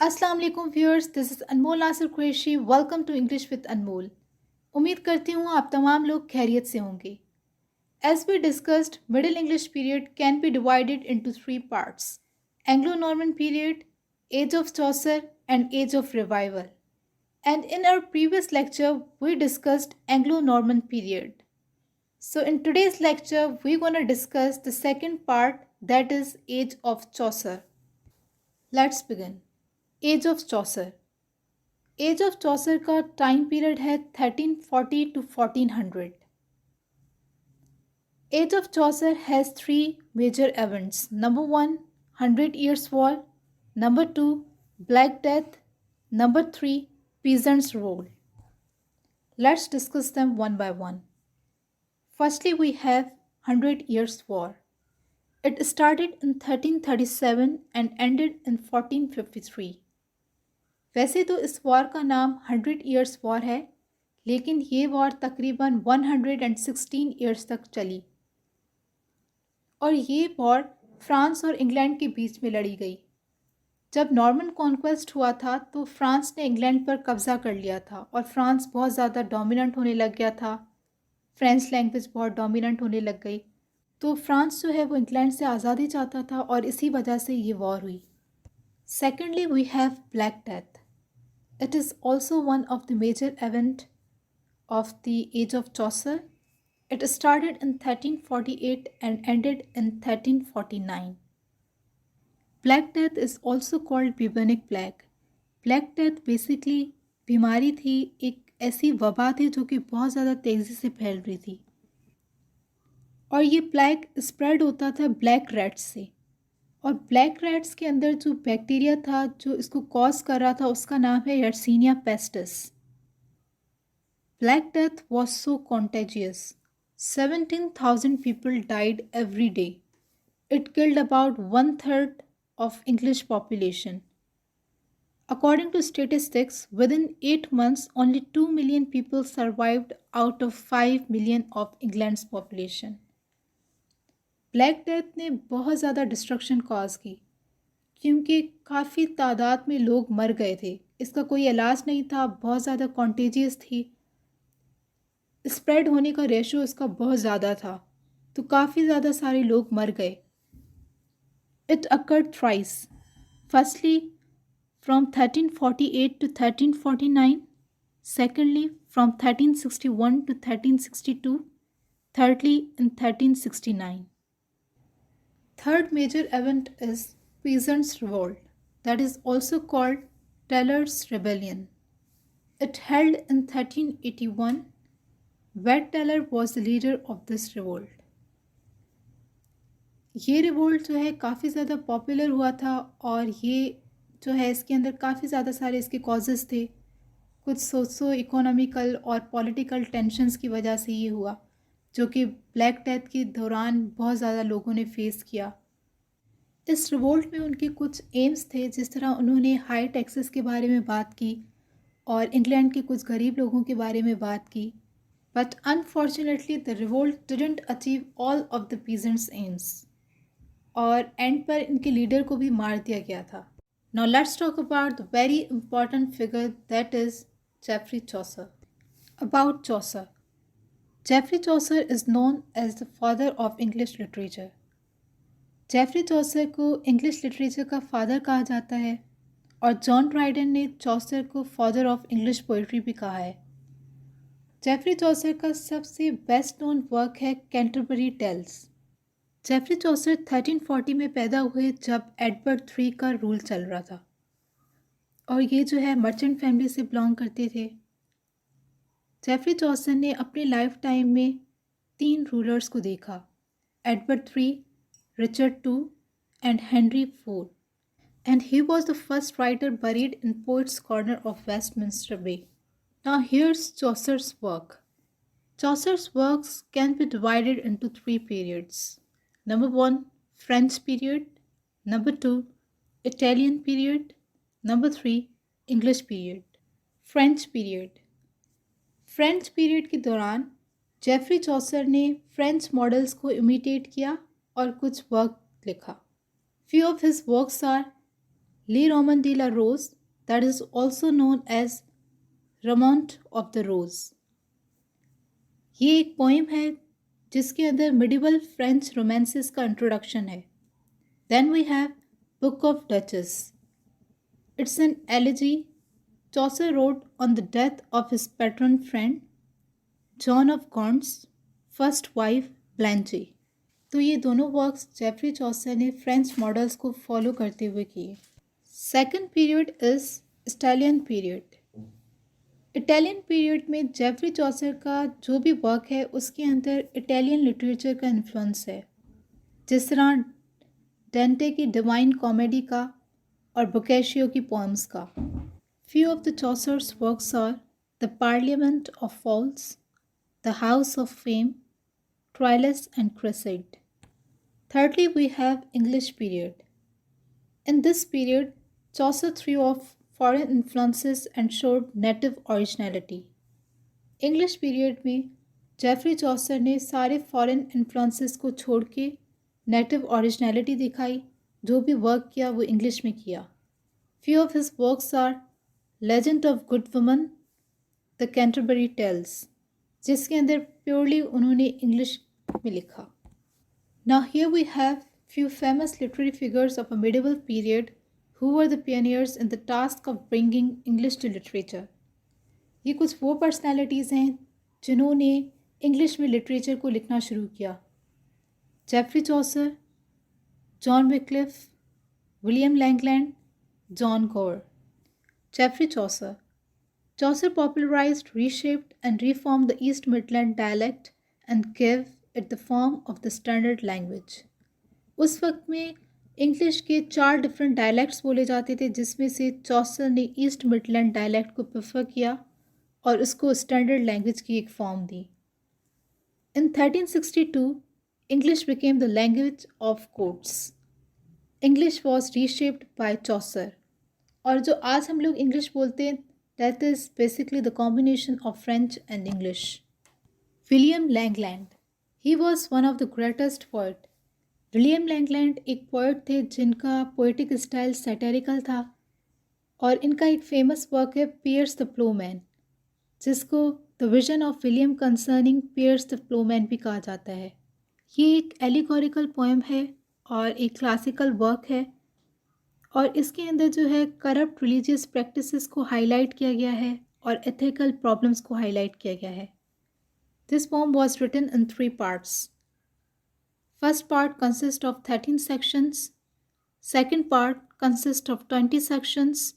अस्सलाम वालेकुम viewers, this is Anmol Nasir Qureshi. Welcome to English with Anmol. उम्मीद करती हूँ आप तमाम लोग खैरियत से होंगे। As we discussed, middle English period can be divided into three parts: Anglo Norman period, age of Chaucer and age of revival. And in our previous lecture, we discussed Anglo-Norman period. So in today's lecture, we're going to discuss the second part, that is Age of Chaucer. Let's begin. Age of Chaucer. Age of Chaucer का time period है 1340 to 1400. Age of Chaucer has three major events. Number one, 100 Years' War. Number two, Black Death. Number three, Peasant's Revolt. Let's discuss them one by one. Firstly, we have 100 Years' War. It started in 1337 and ended in 1453. वैसे तो इस war का नाम 100 years war है, लेकिन ये war तकरीबन 116 years तक चली और ये वॉर फ्रांस और इंग्लैंड के बीच में लड़ी गई। जब नॉर्मन कॉन्क्वेस्ट हुआ था तो फ्रांस ने इंग्लैंड पर कब्ज़ा कर लिया था और फ्रांस बहुत ज़्यादा डोमिनेंट होने लग गया था। फ्रेंच लैंग्वेज बहुत डोमिनेंट होने लग गई, तो फ्रांस जो है वो इंग्लैंड से आज़ादी चाहता था और इसी वजह से ये वॉर हुई। Secondly, we have black death. It is also one of the major events of the age of Chaucer. It started in 1348 and ended in 1349. Black Death is also called bubonic plague. Black Death basically बीमारी थी, एक ऐसी वबा थी जो कि बहुत ज़्यादा तेज़ी से फैल रही थी और ये प्लेग स्प्रेड होता था ब्लैक रैट्स से। और ब्लैक रैट्स के अंदर जो बैक्टीरिया था जो इसको कॉज कर रहा था उसका नाम है Yersinia pestis. Black death was so contagious. 17,000 people died every day. It killed about 1/3 of English population. According to statistics, within 8 months, only 2 million people survived out of 5 million of England's population. Black death ने बहुत ज़्यादा destruction cause की क्योंकि काफ़ी तादाद में लोग मर गए थे। इसका कोई इलाज नहीं था, बहुत ज़्यादा कॉन्टेजियस थी, स्प्रेड होने का रेशो इसका बहुत ज़्यादा था, तो काफ़ी ज़्यादा सारे लोग मर गए। It occurred thrice. Firstly from 1348 to 1349. Secondly, from 1361 to 1362. Thirdly, in 1369. Third major event is Peasant's Revolt, that is also called Teller's Rebellion. It held in 1381. Wed Teller was the leader of this revolt. ये revolt जो है काफ़ी ज़्यादा popular हुआ था और ये जो है इसके अंदर काफ़ी ज़्यादा सारे इसके कॉजेज़ थे। कुछ सोशो इकोनॉमिकल और पॉलिटिकल टेंशन्स की वजह से ये हुआ, जो कि ब्लैक डेथ के दौरान बहुत ज़्यादा लोगों ने फेस किया। इस रिवोल्ट में उनके कुछ एम्स थे, जिस तरह उन्होंने हाई टैक्सेस के बारे में बात की और इंग्लैंड के कुछ गरीब लोगों के बारे में बात की। But unfortunately the revolt didn't achieve all of the peasants aims और एंड पर इनके लीडर को भी मार दिया गया था। Now let's talk about the very important figure, that is Geoffrey Chaucer. About Chaucer. Geoffrey Chaucer is known as the father of English literature. Geoffrey Chaucer को इंग्लिश लिटरेचर का फादर कहा जाता है और जॉन ड्राइडन ने Chaucer को father of English poetry भी कहा है। जेफरी चॉसर का सबसे बेस्ट नोन वर्क है कैंटरबरी टेल्स. जेफरी चॉसर 1340 में पैदा हुए जब एडवर्ड III का रूल चल रहा था और ये जो है मर्चेंट फैमिली से बिलोंग करते थे। जेफरी चॉसर ने अपने लाइफ टाइम में 3 रूलर्स को देखा: Edward III, Richard II, and Henry IV, and he was the first writer buried in Poets' Corner of Westminster Bay. Now here's Chaucer's work. Chaucer's works can be divided into 3 periods. Number 1, French period. Number 2, Italian period. Number 3, English period. French period. French period के दौरान Geoffrey Chaucer ने French models को imitate किया और कुछ work लिखा. Few of his works are Le Roman de la Rose, that is also known as Remont of the Rose. ये एक पोइम है जिसके अंदर मिडिवल फ्रेंच रोमांसेस का इंट्रोडक्शन है. Then we have book of Duchess. It's an elegy Chaucer wrote on the death of his patron friend John of Gaunt's first wife Blanche. तो ये दोनों वर्क्स जेफरी चॉसर ने French models को follow करते हुए किए. Second period is Italian period. Italian period में Jeffrey Chaucer का जो भी वर्क है उसके अंदर इटालियन लिटरेचर का इन्फ्लुएंस है, जिस तरह डेंटे की डिवाइन कॉमेडी का और बोकेशियो की पोएम्स का. Few of the Chaucer's works are The Parliament of Fowls, The House of Fame, Troilus and Cresside. Thirdly, we have English period. In this period, Chaucer threw off foreign influences and showed native originality. English period में Jeffrey Chaucer ने सारे foreign influences को छोड़ के native originality दिखाई. जो भी work किया वो इंग्लिश में किया. Few of his works are Legend of Good Woman, The Canterbury Tales, जिसके अंदर प्योरली उन्होंने इंग्लिश में लिखा. Now here we have few famous literary figures of a medieval period who were the pioneers in the task of bringing English to literature. ये कुछ वो personalities हैं जिन्होंने इंग्लिश में लिटरेचर को लिखना शुरू किया. Geoffrey Chaucer, John Wycliffe, William Langland, John Gower. Geoffrey Chaucer. Chaucer popularized, reshaped, and reformed the East Midland dialect and gave it the form of the standard language. उस वक्त में इंग्लिश के 4 different dialects बोले जाते थे, जिसमें से Chaucer ने ईस्ट मिडलैंड डायलैक्ट को प्रेफर किया और उसको स्टैंडर्ड लैंग्वेज की एक form the. In 1362, English became the language of courts. English was reshaped by Chaucer. और जो आज हम लोग इंग्लिश बोलते हैं that is basically the combination of French and English. William Langland, he was one of the greatest poet. William Langland एक poet थे जिनका पोएटिक स्टाइल सैटेरिकल था और इनका एक फेमस वर्क है पियर्स द प्लोमैन, जिसको the vision of William concerning Piers the Plowman भी कहा जाता है. ये एक एलिगोरिकल पोएम है और एक क्लासिकल वर्क है और इसके अंदर जो है करप्ट रिलीजियस प्रैक्टिसेस को हाईलाइट किया गया है और एथिकल प्रॉब्लम्स को हाईलाइट किया गया है. This poem was written in 3 parts. First part consist of 13 sections, second part consist of 20 sections,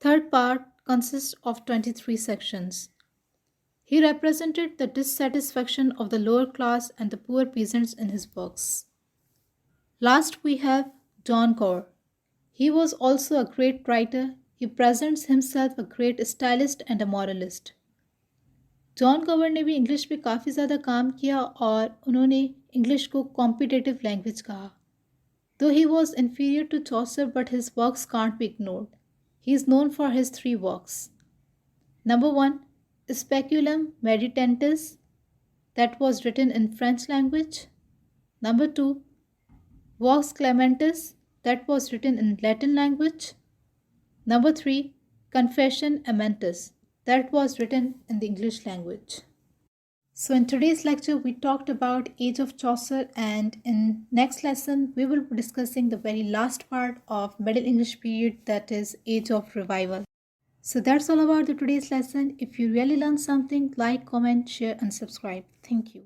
third part consist of 23 sections. He represented the dissatisfaction of the lower class and the poor peasants in his works. Last we have John Gower. He was also a great writer. He presents himself a great stylist and a moralist. John Gower ने भी English पे काफ़ी ज़्यादा काम किया और उन्होंने English को कॉम्पिटिटिव लैंग्वेज कहा. Though he was inferior to Chaucer, but his works can't be ignored. He is known for his 3 works. Number 1, Speculum Meditatis, that was written in French language. Number 2, Vox Clementis, that was written in Latin language. Number 3, Confession Amentis, that was written in the English language. So in today's lecture, we talked about Age of Chaucer, and in next lesson, we will be discussing the very last part of Middle English period, that is Age of Revival. So that's all about the today's lesson. If you really learned something, like, comment, share and subscribe. Thank you.